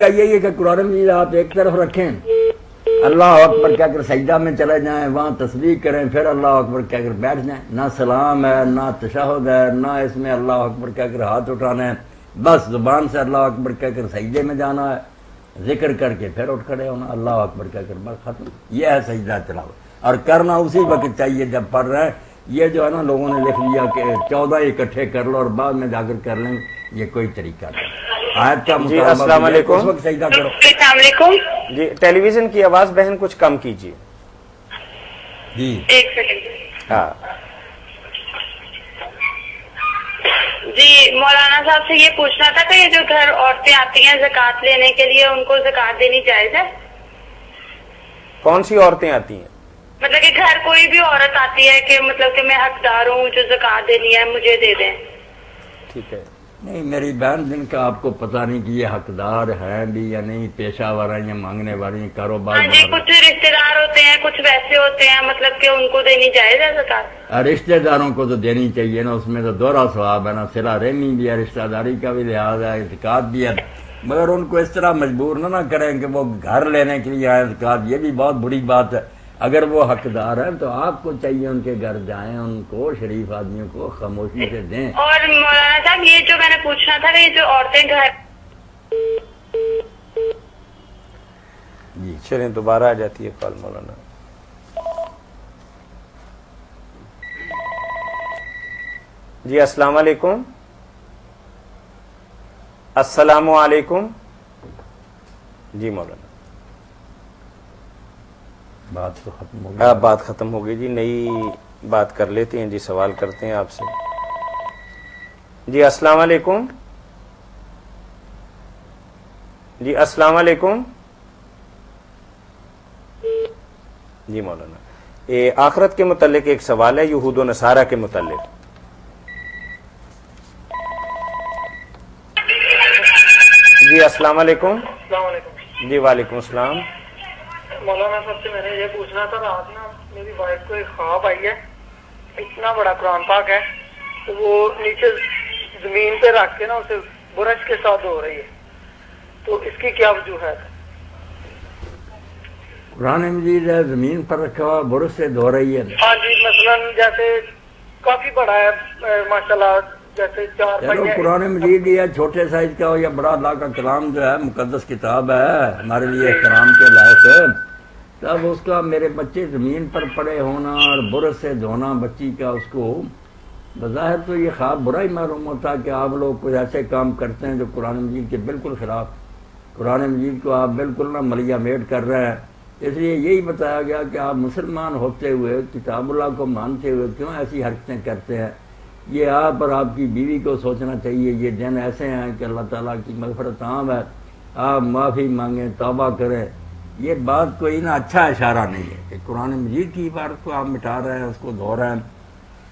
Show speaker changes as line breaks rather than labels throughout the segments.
یہی ہے کہ قرآن مجید آپ ایک طرف رکھیں، اللہ اکبر کہہ کر سجدہ میں چلے جائیں، وہاں تسبیح کریں، پھر اللہ اکبر کہہ کر بیٹھ جائیں. نہ سلام ہے، نہ تشہد ہے، نہ اس میں اللہ اکبر کہہ کر ہاتھ اٹھانا ہے. بس زبان سے اللہ اکبر کہہ کر سجدے میں جانا ہے، ذکر کر کے پھر اٹھ کھڑے ہونا، اللہ اکبر کہہ کر بس ختم. یہ ہے سجدہ تلاوت، اور کرنا اسی وقت چاہیے جب پڑھ رہے ہیں. یہ جو ہے نا لوگوں نے لکھ لیا کہ 14 اکٹھے کر لو اور بعد میں جا کر لیں، یہ کوئی طریقہ نہیں. آیت کا
جی السلام علیکم.
اس وقت سجدہ کرو.
السلام علیکم.
جی ٹیلی ویژن کی آواز بہن کچھ کم کیجیے.
جی
ایک سیکنڈ.
ہاں
جی مولانا صاحب سے یہ پوچھنا تھا کہ یہ جو گھر عورتیں آتی ہیں زکوٰۃ لینے کے لیے، ان کو زکوٰۃ دینی جائز ہے؟
کون سی عورتیں آتی ہیں؟
مطلب کہ گھر کوئی بھی عورت آتی ہے کہ مطلب کہ میں حقدار ہوں، جو زکوٰۃ دینی ہے مجھے دے دیں.
ٹھیک ہے.
نہیں میری بہن، جن کا آپ کو پتہ نہیں کہ یہ حقدار ہیں بھی یا نہیں، پیشہ ور ہیں یا مانگنے والی ہیں، کاروبار.
ہاں جی، کچھ رشتے دار ہوتے ہیں، کچھ ویسے ہوتے ہیں، مطلب کہ ان کو دینی جائز ہے زکوٰۃ؟
رشتے داروں کو تو دینی چاہیے نا، اس میں تو دوہرا ثواب ہے نا، صلہ رحمی بھی ہے، رشتہ داری کا بھی لحاظ ہے، زکوٰۃ بھی ہے. مگر ان کو اس طرح مجبور نہ کریں کہ وہ گھر لینے کے لیے آئیں زکوٰۃ. یہ بھی بہت بری بات ہے. اگر وہ حقدار ہیں تو آپ کو چاہیے ان کے گھر جائیں، ان کو شریف آدمیوں کو خاموشی سے دیں.
اور مولانا صاحب یہ جو میں نے پوچھنا تھا کہ یہ جو عورتیں گھر.
جی
چلیں دوبارہ آ جاتی ہے کال مولانا. جی السلام علیکم. السلام علیکم. جی مولانا
بات تو ختم ہو گئی.
اب بات ختم ہو گئی جی، نئی بات کر لیتے ہیں جی. سوال کرتے ہیں آپ سے. جی السلام علیکم. جی السلام علیکم. جی مولانا آخرت کے متعلق ایک سوال ہے، یہود و نصارہ کے متعلق. جی السلام علیکم.
السلام علیکم.
جی وعلیکم السلام.
مولانا صاحب سے میں نے یہ پوچھنا تھا، رات نا میری وائف کو ایک خواب آئی ہے، اتنا بڑا قرآن پاک ہے تو وہ نیچے زمین پہ رکھ کے نا اسے برش کے ساتھ دھو رہی ہے، تو اس کی کیا وجوہات ہے؟
قرآن مجید ہے زمین پر رکھا ہوا، برش سے دھو رہی ہے.
ہاں جی، مثلاً جیسے کافی بڑا ہے ماشاءاللہ، جیسے 4
چلو
پہیے.
قرآن مجید یا چھوٹے سائز کا ہو یا بڑا، اللہ کا کلام جو ہے مقدس کتاب ہے، ہمارے لیے احترام کے لائق ہے. تب اس کا میرے بچے زمین پر پڑے ہونا اور برش سے دھونا بچی کا، اس کو بظاہر تو یہ خواب برا ہی معلوم ہوتا کہ آپ لوگ کچھ ایسے کام کرتے ہیں جو قرآن مجید کے بالکل خلاف. قرآن مجید کو آپ بالکل نہ ملیا میٹ کر رہے ہیں. اس لیے یہی بتایا گیا کہ آپ مسلمان ہوتے ہوئے، کتاب اللہ کو مانتے ہوئے کیوں ایسی حرکتیں کرتے ہیں. یہ آپ اور آپ کی بیوی کو سوچنا چاہیے. یہ دن ایسے ہیں کہ اللہ تعالیٰ کی مغفرت عام ہے، آپ معافی مانگیں، توبہ کریں. یہ بات کوئی نہ اچھا اشارہ نہیں ہے کہ قرآن مجید کی عبارت کو آپ مٹا رہے ہیں، اس کو دھو رہے ہیں.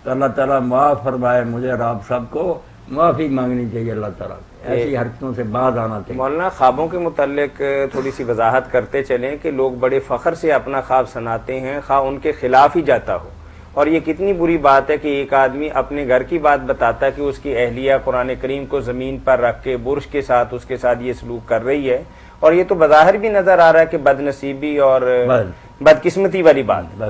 تو اللہ تعالیٰ معاف فرمائے، مجھے اور آپ سب کو معافی مانگنی چاہیے اللہ تعالیٰ سے، ایسی حرکتوں سے باز آنا چاہیے.
مولانا خوابوں کے متعلق تھوڑی سی وضاحت کرتے چلیں کہ لوگ بڑے فخر سے اپنا خواب سناتے ہیں، خواہ ان کے خلاف ہی جاتا ہو. اور یہ کتنی بری بات ہے کہ ایک آدمی اپنے گھر کی بات بتاتا ہے کہ اس کی اہلیہ قرآن کریم کو زمین پر رکھ کے برش کے ساتھ اس کے ساتھ یہ سلوک کر رہی ہے. اور یہ تو بظاہر بھی نظر آ رہا ہے کہ بد نصیبی اور بدقسمتی والی بات.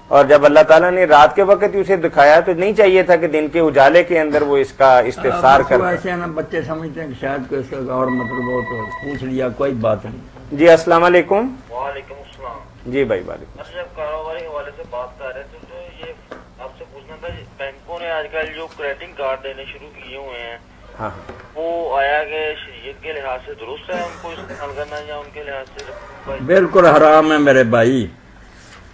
اور جب اللہ تعالیٰ نے رات کے وقت ہی اسے دکھایا تو نہیں چاہیے تھا کہ دن کے اجالے کے اندر وہ اس کا استفسار کرے.
ایسے نا بچے سمجھتے ہیں کہ شاید کوئی اس کا اور مطلب ہو تو پوچھ لیا، کوئی بات نہیں.
جی السلام علیکم.
وعلیکم السلام.
جی بھائی وعلیکم.
اچھا، جب کاروباری حوالے سے بات کر رہے تھے تو یہ آپ سے پوچھنا تھا، بینکوں نے آج کل جو کریڈٹ کارڈ دینے شروع کیے ہوئے ہیں،
ہاں
وہ آیا کہ شریعت کے لحاظ سے درست ہے ان کو استعمال کرنا یا ان کے لحاظ سے
بالکل حرام ہے میرے بھائی.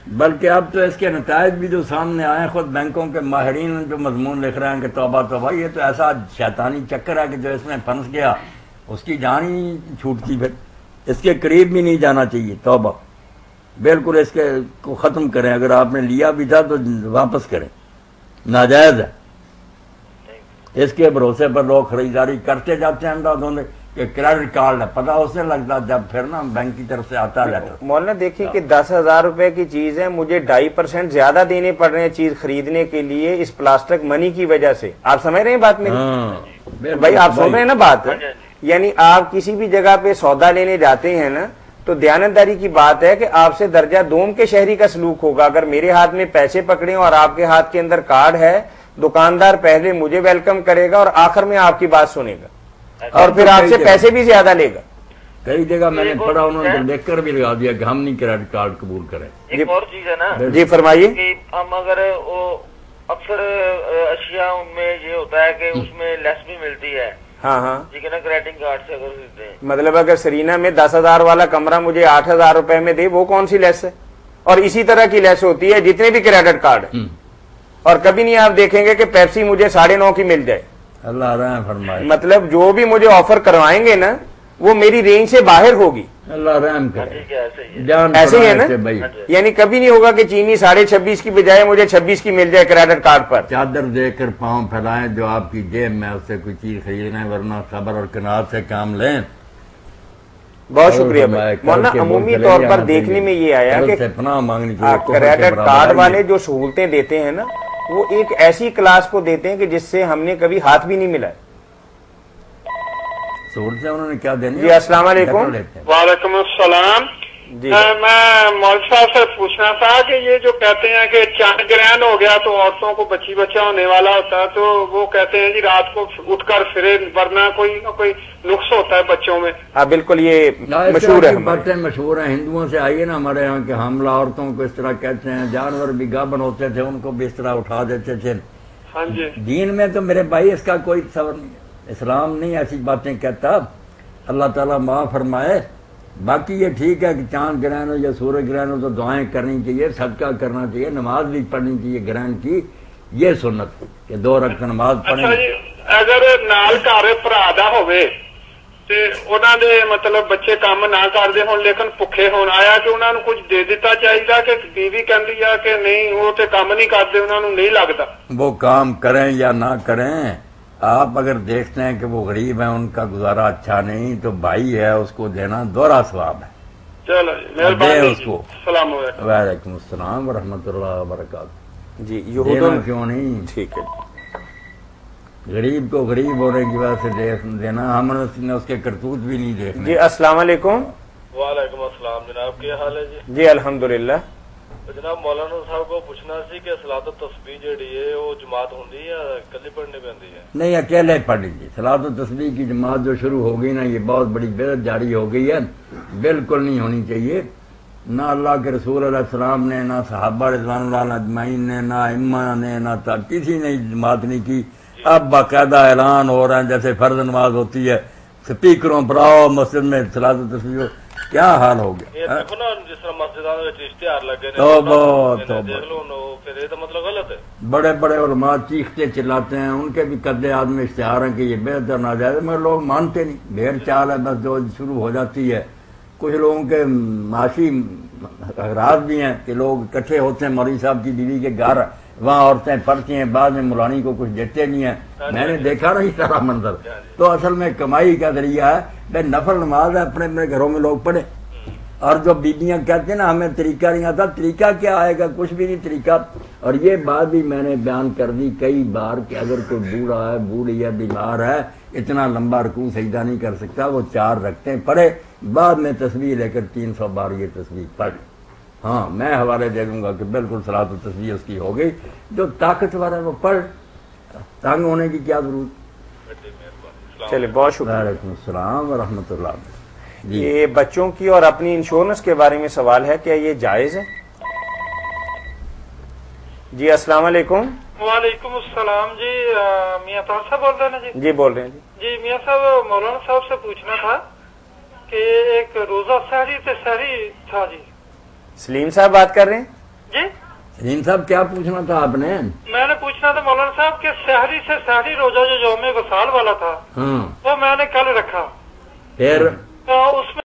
بلکہ اب تو اس کے نتائج بھی جو سامنے آئے ہیں، خود بینکوں کے ماہرین جو مضمون لکھ رہے ہیں کہ توبہ توبہ، یہ تو ایسا شیطانی چکر ہے کہ جو اس میں پھنس گیا اس کی جان ہی چھوٹتی، پھر اس کے قریب بھی نہیں جانا چاہیے. توبہ بالکل اس کے کو ختم کریں. اگر آپ نے لیا بھی تھا تو واپس کریں، ناجائز ہے. اس کے بھروسے پر لوگ خریداری کرتے جاتے ہیں اندھا کہ کریڈٹ کارڈ ہے، پتہ اس سے لگتا جب پھر نا بینک کی طرف سے آتا لیٹر.
مولانا دیکھیے کہ 10,000 روپے کی چیز ہے، مجھے 2.5% زیادہ دینے پڑ رہے ہیں چیز خریدنے کے لیے اس پلاسٹک منی کی وجہ سے. آپ سمجھ رہے ہیں بات میری؟ بھائی آپ سن رہے ہیں نا بات؟ یعنی آپ کسی بھی جگہ پہ سودا لینے جاتے ہیں نا تو دیانتداری کی بات ہے کہ آپ سے درجہ دوم کے شہری کا سلوک ہوگا. اگر میرے ہاتھ میں پیسے پکڑے اور آپ کے ہاتھ کے اندر کارڈ ہے, دکاندار پہلے مجھے ویلکم کرے گا اور آخر میں آپ کی بات سنے گا اور پھر آپ سے پیسے بھی زیادہ لے گا.
کئی جگہ میں نے پڑھا انہوں نے دیکھ کر بھی لگا دیا کہ ہم نہیں کریڈٹ کارڈ قبول کریں.
ایک اور چیز ہے نا
جی فرمائیے.
کہ ہم اگر اکثر اشیاء ان میں یہ ہوتا ہے کہ اس میں لیس بھی ملتی ہے.
ہاں ہاں
ٹھیک ہے نا, کریڈٹ کارڈ سے اگر خریدتے ہیں.
مطلب اگر سرینا میں 10,000 والا کمرہ مجھے 8,000 روپے میں دے, وہ کون سی لیس ہے؟ اور اسی طرح کی لیس ہوتی ہے جتنے بھی کریڈٹ کارڈ ہیں. اور کبھی نہیں آپ دیکھیں گے کہ پیپسی مجھے 9.5 کی مل جائے.
اللہ رحم فرمائے.
مطلب جو بھی مجھے آفر کروائیں گے نا وہ میری رینج سے باہر ہوگی.
اللہ رحم کرے.
ٹھیک ہے, ایسے ہی ہے.
جان
ایسے ہی ہے نا,
بھائی
یعنی کبھی نہیں ہوگا کہ چینی 26.5 کی بجائے مجھے 26 کی مل جائے کریڈٹ کارڈ پر.
چادر دے کر پاؤں پھیلائیں جو آپ کی جیب میں, اس سے کوئی چیز خریدنا ہے, ورنہ صبر اور قناعت سے کام لیں.
بہت شکریہ بھائی. مولانا عمومی طور پر دیکھنے میں یہ آیا کہ
پناہ مانگنی
کریڈٹ کارڈ والے جو سہولتیں دیتے ہیں نا وہ ایک ایسی کلاس کو دیتے ہیں کہ جس سے ہم نے کبھی ہاتھ بھی نہیں ملا.
سہولت سے انہوں نے کیا دینی.
جی السلام علیکم.
وعلیکم السلام.
جی
میں مولوی صاحب سے پوچھنا تھا کہ یہ جو کہتے ہیں کہ چاند گرہن ہو گیا تو عورتوں کو بچہ ہونے والا ہوتا ہے, تو وہ کہتے ہیں جی رات کو اٹھ کر پھرے, ورنہ کوئی نہ کوئی نقص ہوتا ہے بچوں میں.
ہاں بالکل, یہ مشہور ہے.
باتیں مشہور ہیں ہندوؤں سے آئیے نا ہمارے یہاں کہ حاملہ عورتوں کو اس طرح کہتے ہیں. جانور بھی گابن ہوتے تھے ان کو بھی اس طرح اٹھا دیتے تھے.
ہاں جی.
دین میں تو میرے بھائی اس کا کوئی تصور نہیں ہے. اسلام نہیں ایسی باتیں کہتا. اللہ تعالیٰ معاف فرمائے. باقی یہ ٹھیک ہے کہ چاند گرہن ہو یا سورج گرہن ہو تو دعائیں کرنی چاہیے, صدقہ کرنا چاہیے, نماز بھی پڑھنی چاہیے گرہن کی. یہ سنت کہ 2 رکعت نماز پڑھیں.
اچھا جی, اگر نال گھر پرادا ہوئے تے انہاں دے مطلب بچے کام نہ کردے ہون لیکن بھکھے ہون آیا کہ انہاں نوں کچھ دے دیتا چاہیے کہ بیوی کہندی ہے کہ نہیں وہ تے کام نہیں کردے, انہاں نوں نہیں لگتا.
وہ کام کریں یا نہ کریں, آپ اگر دیکھتے ہیں کہ وہ غریب ہیں, ان کا گزارا اچھا نہیں, تو بھائی ہے اس کو دینا دوہرا ثواب ہے.
چلو جی مہربانی
اس کو.
السلام علیکم.
وعلیکم السلام ورحمۃ اللہ وبرکاتہ.
جی
دینا کیوں نہیں.
ٹھیک ہے.
غریب کو غریب ہونے کی وجہ سے دینا, ہم نے اس کے کرتوت بھی نہیں دیکھنے.
جی السلام علیکم.
وعلیکم السلام جناب, کیا حال ہے جی؟
جی الحمدللہ.
جناب مولانا صاحب کو پوچھنا سی کہ صلاۃ التسبیح جڑی ہے وہ جماعت ہوندی ہے یا کلی پڑھنی پیندی ہے؟
نہیں, اکیلے پڑھ لیجیے. صلاۃ التسبیح کی جماعت جو شروع ہو گئی نا, یہ بہت بڑی بدعت جاری ہو گئی ہے, بالکل نہیں ہونی چاہیے. نہ اللہ کے رسول علیہ السلام نے, نہ صحابہ رضوان اللہ اجمعین نے, نہ ائمہ نے, نہ کسی نے جماعت نہیں کی. اب باقاعدہ اعلان ہو رہا ہے جیسے فرض نماز ہوتی ہے, سپیکروں پر آؤ مسجد میں صلاۃ التسبیح. کیا حال ہو گیا.
جس طرح مسجدوں میں اشتہار لگے مطلب غلط ہے.
بڑے بڑے علماء چیختے چلاتے ہیں, ان کے بھی قد آدمی اشتہار ہیں کہ یہ بہتر ناجائز, مگر لوگ مانتے نہیں. بھیڑ چال ہے بس جو شروع ہو جاتی ہے. کچھ لوگوں کے معاشی اغراض بھی ہیں کہ لوگ اکٹھے ہوتے ہیں مولوی صاحب کی بیوی کے گھر, وہاں عورتیں پڑھتی ہیں, بعد میں مولانی کو کچھ دیتے نہیں ہیں. میں نے دیکھا نا اس طرح منظر. تو اصل میں کمائی کا ذریعہ ہے. بھائی نفل نماز ہے, اپنے اپنے گھروں میں لوگ پڑھیں. اور جو بیبیاں کہتے ہیں نا ہمیں طریقہ نہیں آتا, طریقہ کیا آئے گا, کچھ بھی نہیں طریقہ. اور یہ بات بھی میں نے بیان کر دی کئی بار کہ اگر کوئی بوڑھا ہے, بوڑھی ہے, بیمار ہے, اتنا لمبا رکوع سجدہ نہیں کر سکتا, وہ 4 رکعتیں پڑھے, بعد میں تسبیح لے کر 300 بار یہ تسبیح پڑھ. ہاں میں حوالے دے دوں گا کہ بالکل صلاۃ التسبیح اس کی ہو گئی. جو طاقتور ہے وہ پڑھ, تنگ ہونے کی کیا ضرورت.
چلے بہت شکریہ.
وعلیکم السلام ورحمۃ اللہ. جی
یہ بچوں کی اور اپنی انشورنس کے بارے میں سوال ہے, کیا یہ جائز ہے؟ جی السلام علیکم.
وعلیکم السلام. جی میاں طاہر صاحب بول رہے ہیں نا؟
جی بول رہے ہیں.
جی میاں صاحب, مولانا صاحب سے پوچھنا تھا کہ ایک روزہ سحری تے سحری تھا. جی
سلیم صاحب بات کر رہے ہیں.
جی
سلیم صاحب کیا پوچھنا تھا آپ نے؟
میں نے پوچھنا تھا مولانا صاحب کہ سحری سے سحری روزہ جو یوم وصال والا تھا, وہ میں نے کل رکھا,
پھر
اس میں